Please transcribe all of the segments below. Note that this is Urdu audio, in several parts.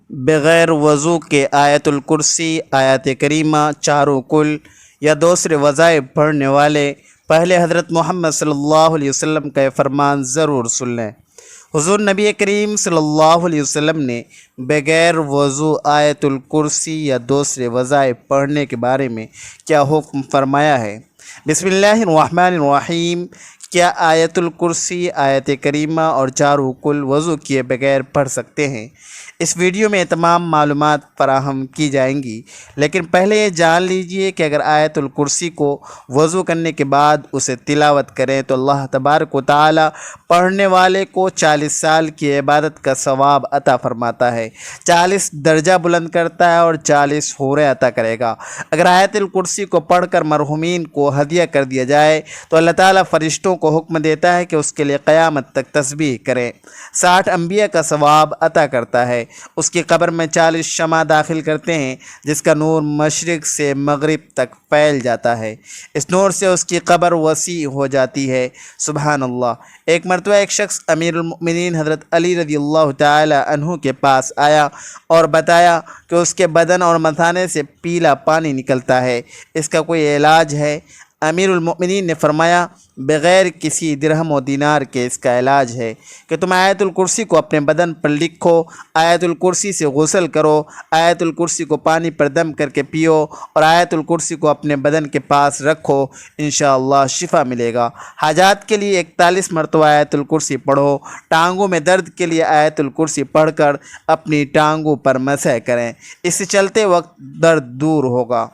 بغیر وضو کے آیت الکرسی، آیت کریمہ، چاروں کل یا دوسرے وظائف پڑھنے والے پہلے حضرت محمد صلی اللہ علیہ وسلم کا یہ فرمان ضرور سن لیں۔ حضور نبی کریم صلی اللہ علیہ وسلم نے بغیر وضو آیت الکرسی یا دوسرے وظائف پڑھنے کے بارے میں کیا حکم فرمایا ہے؟ بسم اللہ الرحمن الرحیم۔ کیا آیت الکرسی، آیت کریمہ اور چاروں کل وضو کیے بغیر پڑھ سکتے ہیں؟ اس ویڈیو میں تمام معلومات فراہم کی جائیں گی، لیکن پہلے یہ جان لیجئے کہ اگر آیت الکرسی کو وضو کرنے کے بعد اسے تلاوت کریں تو اللہ تبارک و تعالی پڑھنے والے کو 40 سال کی عبادت کا ثواب عطا فرماتا ہے، 40 درجہ بلند کرتا ہے اور 40 حوریں عطا کرے گا۔ اگر آیت الکرسی کو پڑھ کر مرحومین کو ہدیہ کر دیا جائے تو اللہ تعالیٰ فرشتوں کو حکم دیتا ہے کہ اس کے لیے قیامت تک تسبیح کریں، 60 انبیاء کا ثواب عطا کرتا ہے۔ اس کی قبر میں 40 شمع داخل کرتے ہیں جس کا نور مشرق سے مغرب تک پھیل جاتا ہے، اس نور سے اس کی قبر وسیع ہو جاتی ہے۔ سبحان اللہ۔ ایک مرتبہ ایک شخص امیر المؤمنین حضرت علی رضی اللہ تعالی عنہ کے پاس آیا اور بتایا کہ اس کے بدن اور مثانے سے پیلا پانی نکلتا ہے، اس کا کوئی علاج ہے؟ امیر المؤمنین نے فرمایا، بغیر کسی درہم و دینار کے اس کا علاج ہے کہ تم آیت الکرسی کو اپنے بدن پر لکھو، آیت الکرسی سے غسل کرو، آیت الکرسی کو پانی پر دم کر کے پیو اور آیت الکرسی کو اپنے بدن کے پاس رکھو، انشاءاللہ شفا ملے گا۔ حاجات کے لیے 41 مرتبہ آیت الکرسی پڑھو، ٹانگوں میں درد کے لیے آیت الکرسی پڑھ کر اپنی ٹانگوں پر مسح کریں، اس سے چلتے وقت درد دور ہوگا۔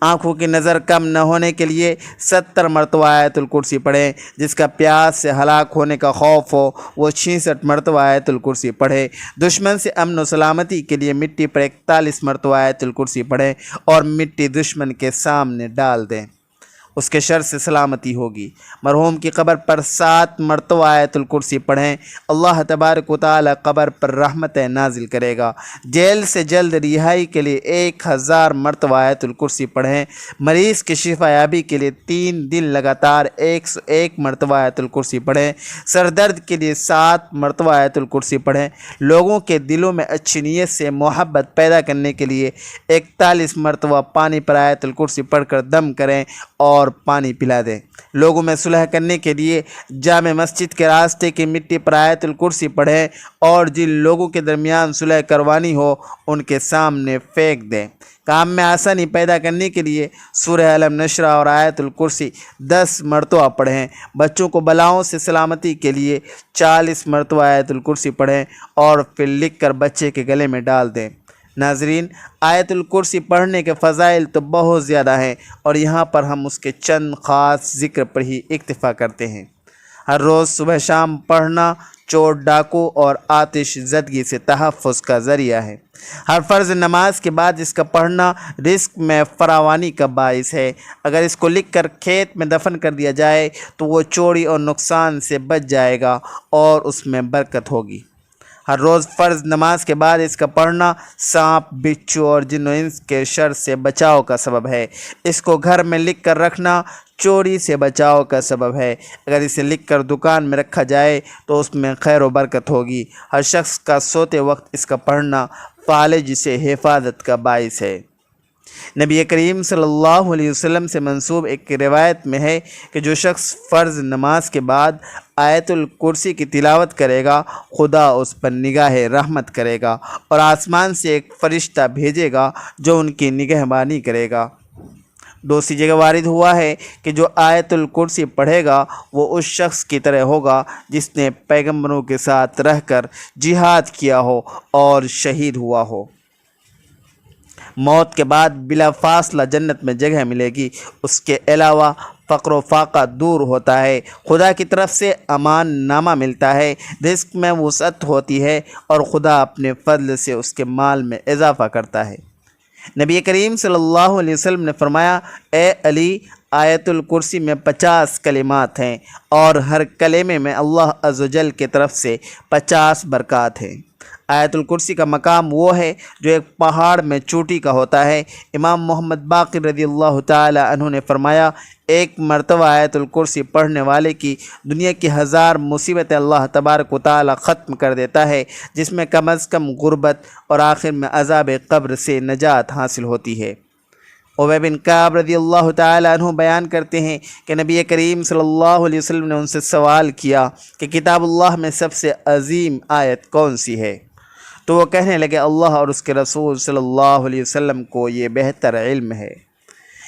آنکھوں کی نظر کم نہ ہونے کے لیے 70 مرتبہ آیت الکرسی پڑھیں، جس کا پیاس سے ہلاک ہونے کا خوف ہو وہ 66 مرتبہ آیت الکرسی پڑھے۔ دشمن سے امن و سلامتی کے لیے مٹی پر 41 مرتبہ آیت الکرسی پڑھیں اور مٹی دشمن کے سامنے ڈال دیں، اس کے شر سے سلامتی ہوگی۔ مرحوم کی قبر پر 7 مرتبہ آیت الکرسی پڑھیں، اللہ تبارک و تعالی قبر پر رحمتیں نازل کرے گا۔ جیل سے جلد رہائی کے لیے 1000 مرتبہ آیت الکرسی پڑھیں۔ مریض کی شفا یابی کے لیے 3 دن لگاتار 101 مرتبہ آیت الکرسی پڑھیں۔ سر درد کے لیے 7 مرتبہ آیت الکرسی پڑھیں۔ لوگوں کے دلوں میں اچھی نیت سے محبت پیدا کرنے کے لیے 41 مرتبہ پانی پر آیت الکرسی پڑھ کر دم کریں اور پانی پلا دیں۔ لوگوں میں صلح کرنے کے لیے جامع مسجد کے راستے کی مٹی پر آیت الکرسی پڑھیں اور جن لوگوں کے درمیان صلح کروانی ہو ان کے سامنے پھینک دیں۔ کام میں آسانی پیدا کرنے کے لیے سورہ الم نشرہ اور آیت الکرسی 10 مرتبہ پڑھیں۔ بچوں کو بلاؤں سے سلامتی کے لیے 40 مرتبہ آیت الکرسی پڑھیں اور پھر لکھ کر بچے کے گلے میں ڈال دیں۔ ناظرین، آیت الکرسی پڑھنے کے فضائل تو بہت زیادہ ہیں اور یہاں پر ہم اس کے چند خاص ذکر پر ہی اکتفا کرتے ہیں۔ ہر روز صبح شام پڑھنا چور ڈاکو اور آتش زدگی سے تحفظ کا ذریعہ ہے۔ ہر فرض نماز کے بعد اس کا پڑھنا رزق میں فراوانی کا باعث ہے۔ اگر اس کو لکھ کر کھیت میں دفن کر دیا جائے تو وہ چوری اور نقصان سے بچ جائے گا اور اس میں برکت ہوگی۔ ہر روز فرض نماز کے بعد اس کا پڑھنا سانپ، بچھو اور جن و انس کے شر سے بچاؤ کا سبب ہے۔ اس کو گھر میں لکھ کر رکھنا چوری سے بچاؤ کا سبب ہے۔ اگر اسے لکھ کر دکان میں رکھا جائے تو اس میں خیر و برکت ہوگی۔ ہر شخص کا سوتے وقت اس کا پڑھنا فالج سے حفاظت کا باعث ہے۔ نبی کریم صلی اللہ علیہ وسلم سے منسوب ایک روایت میں ہے کہ جو شخص فرض نماز کے بعد آیت الکرسی کی تلاوت کرے گا خدا اس پر نگاہ رحمت کرے گا اور آسمان سے ایک فرشتہ بھیجے گا جو ان کی نگہبانی کرے گا۔ دوسری جگہ وارد ہوا ہے کہ جو آیت الکرسی پڑھے گا وہ اس شخص کی طرح ہوگا جس نے پیغمبروں کے ساتھ رہ کر جہاد کیا ہو اور شہید ہوا ہو۔ موت کے بعد بلا فاصلہ جنت میں جگہ ملے گی۔ اس کے علاوہ فقر و فاقہ دور ہوتا ہے، خدا کی طرف سے امان نامہ ملتا ہے، رزق میں وسعت ہوتی ہے اور خدا اپنے فضل سے اس کے مال میں اضافہ کرتا ہے۔ نبی کریم صلی اللہ علیہ وسلم نے فرمایا، اے علی، آیت الکرسی میں 50 کلمات ہیں اور ہر کلمے میں اللہ عز و جل کی طرف سے 50 برکات ہیں۔ آیت الکرسی کا مقام وہ ہے جو ایک پہاڑ میں چوٹی کا ہوتا ہے۔ امام محمد باقر رضی اللہ تعالی عنہ نے فرمایا، ایک مرتبہ آیت الکرسی پڑھنے والے کی دنیا کی 1000 مصیبتیں اللہ تبارک و تعالی ختم کر دیتا ہے، جس میں کم از کم غربت اور آخر میں عذاب قبر سے نجات حاصل ہوتی ہے۔ ابی بن کعب رضی اللہ تعالی عنہ بیان کرتے ہیں کہ نبی کریم صلی اللہ علیہ وسلم نے ان سے سوال کیا کہ کتاب اللہ میں سب سے عظیم آیت کون سی ہے؟ تو وہ کہنے لگے، اللہ اور اس کے رسول صلی اللہ علیہ وسلم کو یہ بہتر علم ہے۔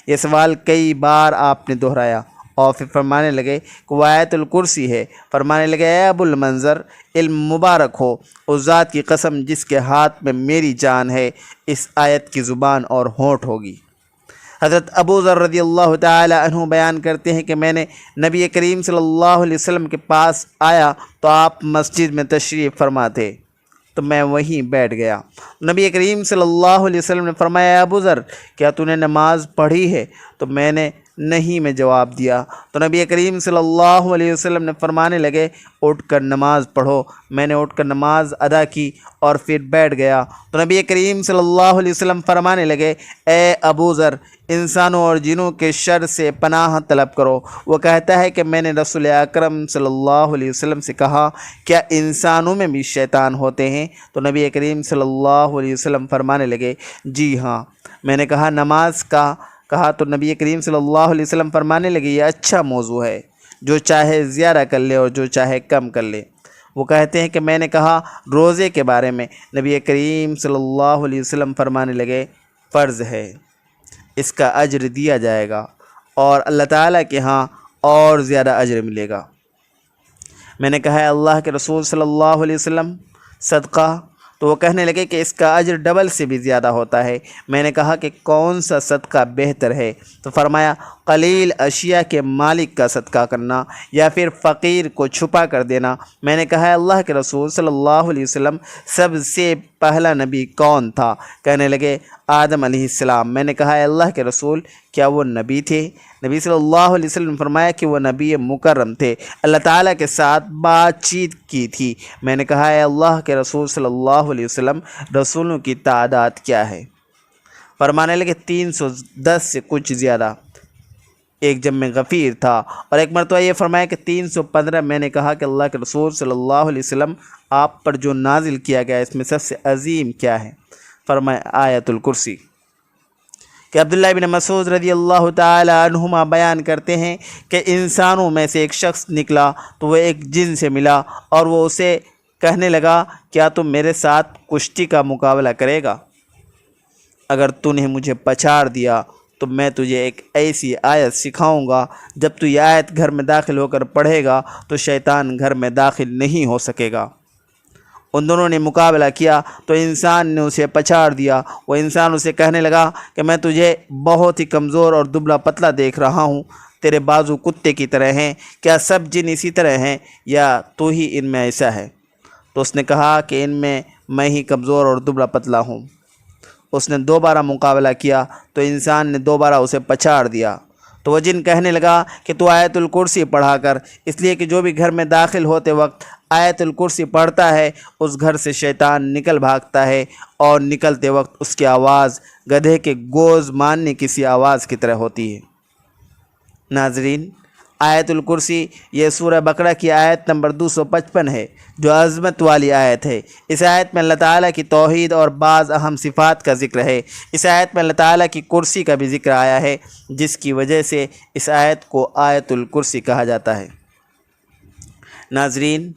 یہ سوال کئی بار آپ نے دہرایا اور پھر فرمانے لگے کہ وہ آیت الکرسی ہے۔ فرمانے لگے، اے ابو المنظر، علم مبارک ہو اس ذات کی قسم جس کے ہاتھ میں میری جان ہے، اس آیت کی زبان اور ہونٹ ہوگی۔ حضرت ابو ذر رضی اللہ تعالی عنہ بیان کرتے ہیں کہ میں نے نبی کریم صلی اللہ علیہ وسلم کے پاس آیا تو آپ مسجد میں تشریف فرما تھے، تو میں وہیں بیٹھ گیا۔ نبی کریم صلی اللہ علیہ وسلم نے فرمایا، ابو ذر، کیا تو نے نماز پڑھی ہے؟ تو میں نے نہیں میں جواب دیا۔ تو نبی کریم صلی اللہ علیہ وسلم نے فرمانے لگے، اٹھ کر نماز پڑھو۔ میں نے اٹھ کر نماز ادا کی اور پھر بیٹھ گیا۔ تو نبی کریم صلی اللہ علیہ وسلم فرمانے لگے، اے ابو ذر، انسانوں اور جنوں کے شر سے پناہ طلب کرو۔ وہ کہتا ہے کہ میں نے رسول اکرم صلی اللہ علیہ وسلم سے کہا، کیا انسانوں میں بھی شیطان ہوتے ہیں؟ تو نبی کریم صلی اللہ علیہ وسلم فرمانے لگے، جی ہاں۔ میں نے کہا، نماز کا کہا تو نبی کریم صلی اللہ علیہ وسلم فرمانے لگے، یہ اچھا موضوع ہے، جو چاہے زیادہ کر لے اور جو چاہے کم کر لے۔ وہ کہتے ہیں کہ میں نے کہا، روزے کے بارے میں؟ نبی کریم صلی اللہ علیہ وسلم فرمانے لگے، فرض ہے، اس کا اجر دیا جائے گا اور اللہ تعالیٰ کے ہاں اور زیادہ اجر ملے گا۔ میں نے کہا، اللہ کے رسول صلی اللہ علیہ وسلم، صدقہ؟ تو وہ کہنے لگے کہ اس کا اجر ڈبل سے بھی زیادہ ہوتا ہے۔ میں نے کہا کہ کون سا صدقہ بہتر ہے؟ تو فرمایا، قلیل اشیاء کے مالک کا صدقہ کرنا یا پھر فقیر کو چھپا کر دینا۔ میں نے کہا، اللہ کے رسول صلی اللہ علیہ وسلم، سب سے پہلا نبی کون تھا؟ کہنے لگے، آدم علیہ السلام۔ میں نے کہا، اے اللہ کے رسول، کیا وہ نبی تھے؟ نبی صلی اللہ علیہ وسلم نے فرمایا کہ وہ نبی مکرم تھے، اللہ تعالیٰ کے ساتھ بات چیت کی تھی۔ میں نے کہا، اے اللہ کے رسول صلی اللہ علیہ وسلم، رسولوں کی تعداد کیا ہے؟ فرمانے لگے، 310 سے کچھ زیادہ۔ ایک جم غفیر تھا اور ایک مرتبہ یہ فرمایا کہ 315۔ میں نے کہا کہ اللہ کے رسول صلی اللہ علیہ وسلم، آپ پر جو نازل کیا گیا اس میں سب سے عظیم کیا ہے؟ فرمایا، آیت الکرسی۔ کہ عبداللہ بن مسعود رضی اللہ تعالی عنہما بیان کرتے ہیں کہ انسانوں میں سے ایک شخص نکلا تو وہ ایک جن سے ملا اور وہ اسے کہنے لگا، کیا تم میرے ساتھ کشتی کا مقابلہ کرے گا؟ اگر تو نے مجھے پچھاڑ دیا تو میں تجھے ایک ایسی آیت سکھاؤں گا، جب تو یہ آیت گھر میں داخل ہو کر پڑھے گا تو شیطان گھر میں داخل نہیں ہو سکے گا۔ ان دونوں نے مقابلہ کیا تو انسان نے اسے پچھاڑ دیا۔ وہ انسان اسے کہنے لگا کہ میں تجھے بہت ہی کمزور اور دبلا پتلا دیکھ رہا ہوں، تیرے بازو کتے کی طرح ہیں، کیا سب جن اسی طرح ہیں یا تو ہی ان میں ایسا ہے؟ تو اس نے کہا کہ ان میں ہی کمزور اور دبلا پتلا ہوں۔ اس نے دوبارہ مقابلہ کیا تو انسان نے دوبارہ اسے پچھاڑ دیا۔ تو وہ جن کہنے لگا کہ تو آیت الکرسی پڑھا کر، اس لیے کہ جو بھی گھر میں داخل ہوتے وقت آیت الکرسی پڑھتا ہے اس گھر سے شیطان نکل بھاگتا ہے، اور نکلتے وقت اس کی آواز گدھے کے گوز ماننے کسی آواز کی طرح ہوتی ہے۔ ناظرین، آیت الکرسی یہ سورہ بقرہ کی آیت نمبر 255 ہے، جو عظمت والی آیت ہے۔ اس آیت میں اللہ تعالیٰ کی توحید اور بعض اہم صفات کا ذکر ہے۔ اس آیت میں اللہ تعالیٰ کی کرسی کا بھی ذکر آیا ہے، جس کی وجہ سے اس آیت کو آیت الکرسی کہا جاتا ہے۔ ناظرین،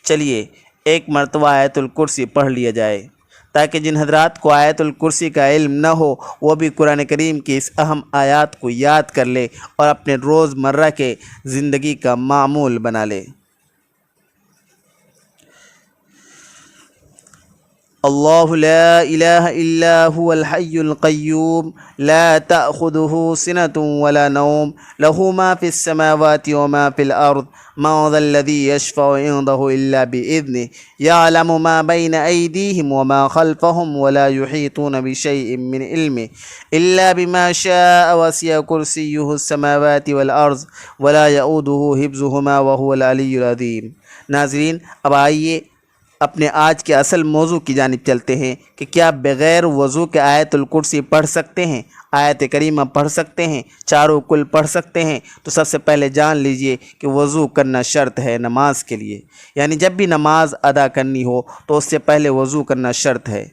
چلیے ایک مرتبہ آیت الکرسی پڑھ لیا جائے، تاکہ جن حضرات کو آیت الکرسی کا علم نہ ہو وہ بھی قرآن کریم کی اس اہم آیات کو یاد کر لے اور اپنے روز مرہ کے زندگی کا معمول بنا لے۔ اللہ لا الہ الا هو الحی القیوم لا تأخذه سنة ولا نوم له ما في السماوات وما في الأرض من ذا الذي يشفع عنده إلا بإذنه يعلم ما بين أيديهم وما خلفهم ولا يحيطون بشيء من علمه إلا بما شاء وسع كرسيه السماوات والأرض ولا يؤوده حفظهما وهو العلي العظيم۔ ناظرین، اب آئیے اپنے آج کے اصل موضوع کی جانب چلتے ہیں کہ کیا بغیر وضو کے آیت الکرسی پڑھ سکتے ہیں، آیت کریمہ پڑھ سکتے ہیں، چاروں کل پڑھ سکتے ہیں؟ تو سب سے پہلے جان لیجئے کہ وضو کرنا شرط ہے نماز کے لیے، یعنی جب بھی نماز ادا کرنی ہو تو اس سے پہلے وضو کرنا شرط ہے۔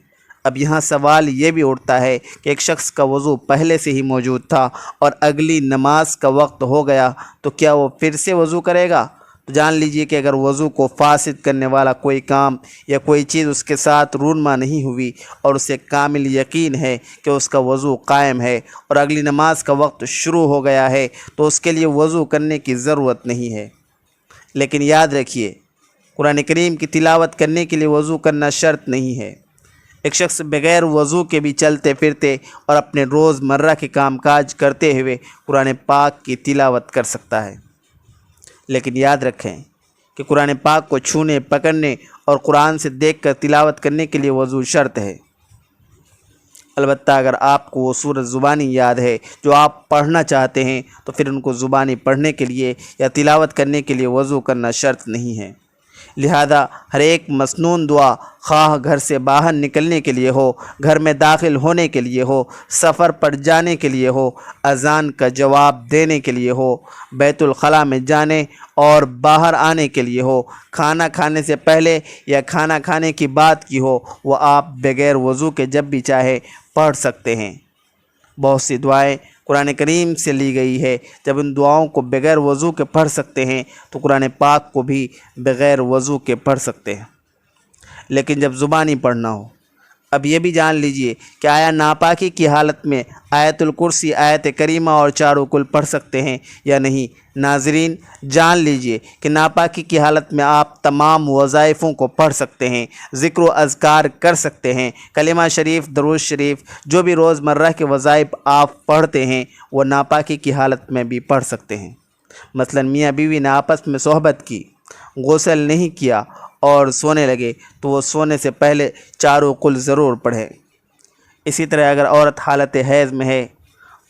اب یہاں سوال یہ بھی اٹھتا ہے کہ ایک شخص کا وضو پہلے سے ہی موجود تھا اور اگلی نماز کا وقت ہو گیا تو کیا وہ پھر سے وضو کرے گا؟ تو جان لیجئے کہ اگر وضو کو فاسد کرنے والا کوئی کام یا کوئی چیز اس کے ساتھ رونما نہیں ہوئی اور اسے کامل یقین ہے کہ اس کا وضو قائم ہے اور اگلی نماز کا وقت شروع ہو گیا ہے تو اس کے لیے وضو کرنے کی ضرورت نہیں ہے۔ لیکن یاد رکھیے، قرآن کریم کی تلاوت کرنے کے لیے وضو کرنا شرط نہیں ہے۔ ایک شخص بغیر وضو کے بھی چلتے پھرتے اور اپنے روز مرہ کے کام کاج کرتے ہوئے قرآن پاک کی تلاوت کر سکتا ہے، لیکن یاد رکھیں کہ قرآن پاک کو چھونے، پکڑنے اور قرآن سے دیکھ کر تلاوت کرنے کے لیے وضو شرط ہے۔ البتہ اگر آپ کو وہ سورت زبانی یاد ہے جو آپ پڑھنا چاہتے ہیں تو پھر ان کو زبانی پڑھنے کے لیے یا تلاوت کرنے کے لیے وضو کرنا شرط نہیں ہے۔ لہذا ہر ایک مسنون دعا، خواہ گھر سے باہر نکلنے کے لیے ہو، گھر میں داخل ہونے کے لیے ہو، سفر پر جانے کے لیے ہو، اذان کا جواب دینے کے لیے ہو، بیت الخلاء میں جانے اور باہر آنے کے لیے ہو، کھانا کھانے سے پہلے یا کھانا کھانے کی بات کی ہو، وہ آپ بغیر وضو کے جب بھی چاہے پڑھ سکتے ہیں۔ بہت سی دعائیں قرآن کریم سے لی گئی ہے، جب ان دعاؤں کو بغیر وضو کے پڑھ سکتے ہیں تو قرآن پاک کو بھی بغیر وضو کے پڑھ سکتے ہیں، لیکن جب زبانی پڑھنا ہو۔ اب یہ بھی جان لیجئے کہ آیا ناپاکی کی حالت میں آیت الکرسی، آیت کریمہ اور چاروں کل پڑھ سکتے ہیں یا نہیں؟ ناظرین، جان لیجئے کہ ناپاکی کی حالت میں آپ تمام وظائفوں کو پڑھ سکتے ہیں، ذکر و اذکار کر سکتے ہیں، کلمہ شریف، درود شریف، جو بھی روز مرہ کے وظائف آپ پڑھتے ہیں وہ ناپاکی کی حالت میں بھی پڑھ سکتے ہیں۔ مثلا میاں بیوی نے آپس میں صحبت کی، غسل نہیں کیا اور سونے لگے تو وہ سونے سے پہلے چاروں کل ضرور پڑھیں۔ اسی طرح اگر عورت حالت حیض میں ہے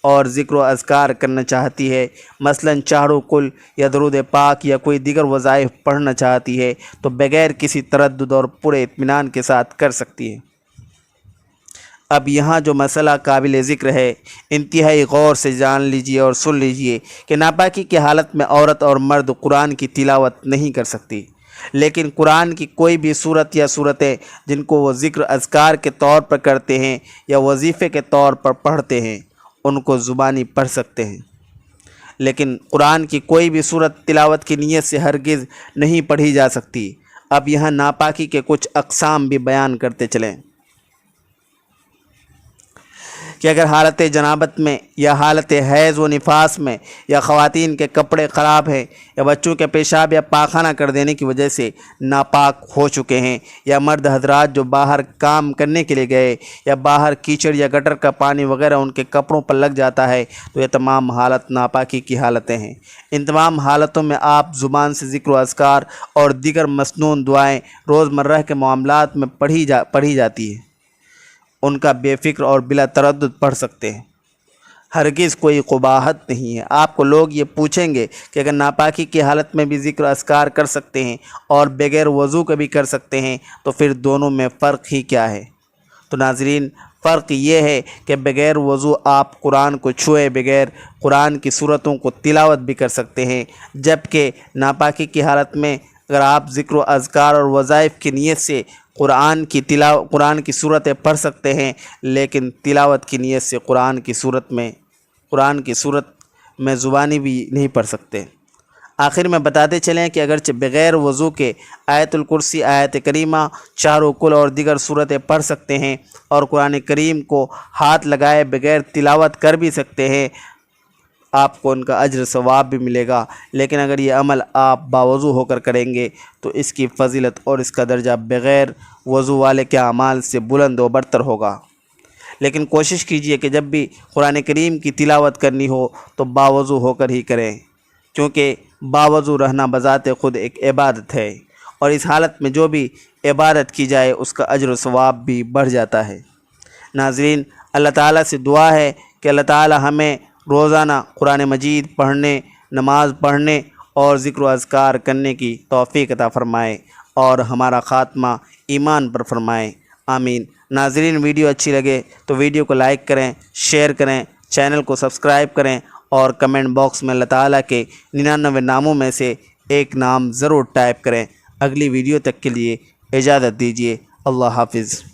اور ذکر و اذکار کرنا چاہتی ہے، مثلا چاروں کل یا درود پاک یا کوئی دیگر وظائف پڑھنا چاہتی ہے تو بغیر کسی تردد اور پورے اطمینان کے ساتھ کر سکتی ہے۔ اب یہاں جو مسئلہ قابل ذکر ہے، انتہائی غور سے جان لیجئے اور سن لیجئے کہ ناپاکی کی حالت میں عورت اور مرد قرآن کی تلاوت نہیں کر سکتی، لیکن قرآن کی کوئی بھی صورت یا صورتیں جن کو وہ ذکر اذکار کے طور پر کرتے ہیں یا وظیفے کے طور پر پڑھتے ہیں ان کو زبانی پڑھ سکتے ہیں، لیکن قرآن کی کوئی بھی صورت تلاوت کی نیت سے ہرگز نہیں پڑھی جا سکتی۔ اب یہاں ناپاکی کے کچھ اقسام بھی بیان کرتے چلیں کہ اگر حالت جنابت میں یا حالت حیض و نفاس میں یا خواتین کے کپڑے خراب ہیں یا بچوں کے پیشاب یا پاخانہ کر دینے کی وجہ سے ناپاک ہو چکے ہیں یا مرد حضرات جو باہر کام کرنے کے لیے گئے یا باہر کیچڑ یا گٹر کا پانی وغیرہ ان کے کپڑوں پر لگ جاتا ہے تو یہ تمام حالت ناپاکی کی حالتیں ہیں۔ ان تمام حالتوں میں آپ زبان سے ذکر و اذکار اور دیگر مسنون دعائیں روزمرہ کے معاملات میں پڑھی جاتی ہیں، ان کا بے فکر اور بلا تردد پڑھ سکتے ہیں، ہرگز کوئی قباحت نہیں ہے۔ آپ کو لوگ یہ پوچھیں گے کہ اگر ناپاکی کی حالت میں بھی ذکر اذکار کر سکتے ہیں اور بغیر وضو کے بھی کر سکتے ہیں تو پھر دونوں میں فرق ہی کیا ہے؟ تو ناظرین، فرق یہ ہے کہ بغیر وضو آپ قرآن کو چھوئے بغیر قرآن کی صورتوں کو تلاوت بھی کر سکتے ہیں، جبکہ ناپاکی کی حالت میں اگر آپ ذکر و اذکار اور وظائف کی نیت سے قرآن کی صورتیں پڑھ سکتے ہیں، لیکن تلاوت کی نیت سے قرآن کی صورت میں زبانی بھی نہیں پڑھ سکتے۔ آخر میں بتاتے چلیں کہ اگرچہ بغیر وضو کے آیت الکرسی، آیت کریمہ، چاروں کل اور دیگر صورتیں پڑھ سکتے ہیں اور قرآن کریم کو ہاتھ لگائے بغیر تلاوت کر بھی سکتے ہیں، آپ کو ان کا اجر ثواب بھی ملے گا، لیکن اگر یہ عمل آپ باوضو ہو کر کریں گے تو اس کی فضیلت اور اس کا درجہ بغیر وضو والے کے اعمال سے بلند و برتر ہوگا۔ لیکن کوشش کیجئے کہ جب بھی قرآن کریم کی تلاوت کرنی ہو تو باوضو ہو کر ہی کریں، کیونکہ باوضو رہنا بذات خود ایک عبادت ہے، اور اس حالت میں جو بھی عبادت کی جائے اس کا اجر و ثواب بھی بڑھ جاتا ہے۔ ناظرین، اللہ تعالیٰ سے دعا ہے کہ اللہ تعالیٰ ہمیں روزانہ قرآن مجید پڑھنے، نماز پڑھنے اور ذکر و اذکار کرنے کی توفیق عطا فرمائے۔ اور ہمارا خاتمہ ایمان پر فرمائے، آمین۔ ناظرین، ویڈیو اچھی لگے تو ویڈیو کو لائک کریں، شیئر کریں، چینل کو سبسکرائب کریں اور کمنٹ باکس میں اللہ تعالیٰ کے 99 ناموں میں سے ایک نام ضرور ٹائپ کریں۔ اگلی ویڈیو تک کے لیے اجازت دیجیے۔ اللہ حافظ۔